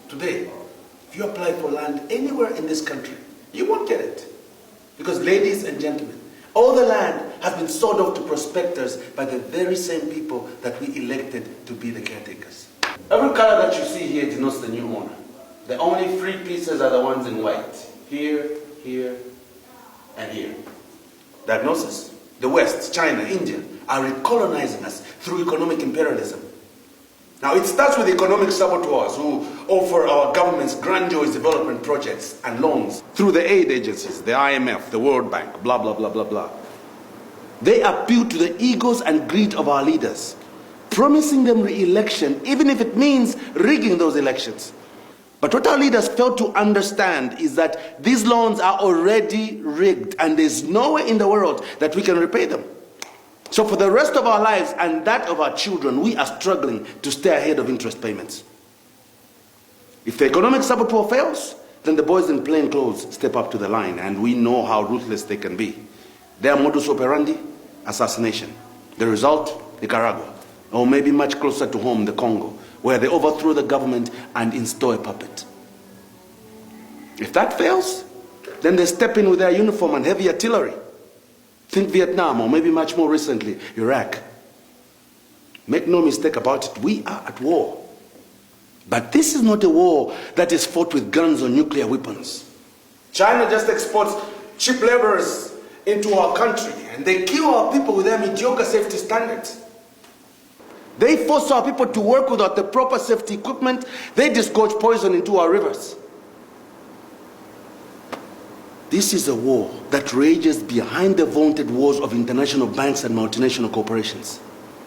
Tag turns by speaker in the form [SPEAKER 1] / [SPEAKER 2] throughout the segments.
[SPEAKER 1] Today, if you apply for land anywhere in this country, you won't get it. Because, ladies and gentlemen, all the land has been sold off to prospectors by the very same people that we elected to be the caretakers. Every color that you see here denotes the new owner. The only free pieces are the ones in white. Here, here, and here. Diagnosis: the West, China, India are recolonizing us through economic imperialism. Now, it starts with economic saboteurs who offer our governments grandiose development projects and loans through the aid agencies, the IMF, the World Bank, blah, blah, blah, blah, blah. They appeal to the egos and greed of our leaders, promising them re-election, even if it means rigging those elections. But what our leaders fail to understand is that these loans are already rigged, and there's nowhere in the world that we can repay them. So for the rest of our lives and that of our children, we are struggling to stay ahead of interest payments. If the economic saboteur fails, then the boys in plain clothes step up to the line, and we know how ruthless they can be. Their modus operandi: assassination. The result: Nicaragua, or maybe much closer to home, the Congo, where they overthrow the government and install a puppet. If that fails, then they step in with their uniform and heavy artillery. Think Vietnam, or maybe much more recently, Iraq. Make no mistake about it, we are at war. But this is not a war that is fought with guns or nuclear weapons. China just exports cheap laborers into our country, and they kill our people with their mediocre safety standards. They force our people to work without the proper safety equipment. They disgorge poison into our rivers. This is a war that rages behind the vaunted wars of international banks and multinational corporations.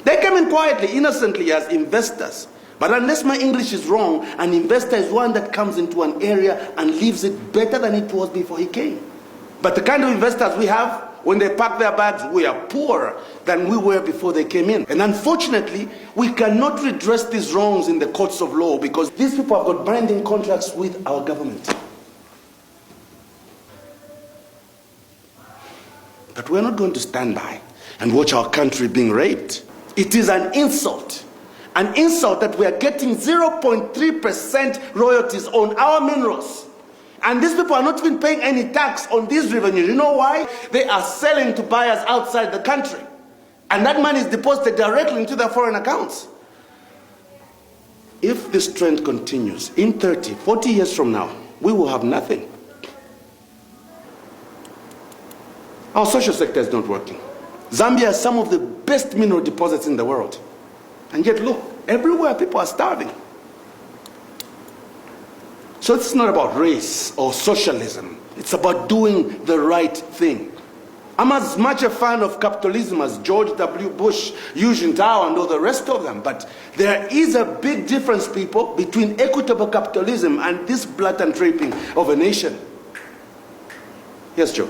[SPEAKER 1] They came in quietly, innocently as investors. But unless my English is wrong, an investor is one that comes into an area and leaves it better than it was before he came. But the kind of investors we have, when they pack their bags, we are poorer than we were before they came in. And unfortunately, we cannot redress these wrongs in the courts of law because these people have got binding contracts with our government. But we're not going to stand by and watch our country being raped. It is an insult that we are getting 0.3% royalties on our minerals. And these people are not even paying any tax on these revenues. You know why? They are selling to buyers outside the country. And that money is deposited directly into their foreign accounts. If this trend continues, in 30, 40 years from now, we will have nothing. Our social sector is not working. Zambia has some of the best mineral deposits in the world. And yet, look, everywhere people are starving. So it's not about race or socialism. It's about doing the right thing. I'm as much a fan of capitalism as George W. Bush, Hu Jintao, and all the rest of them. But there is a big difference, people, between equitable capitalism and this blatant raping of a nation. Yes, Joe.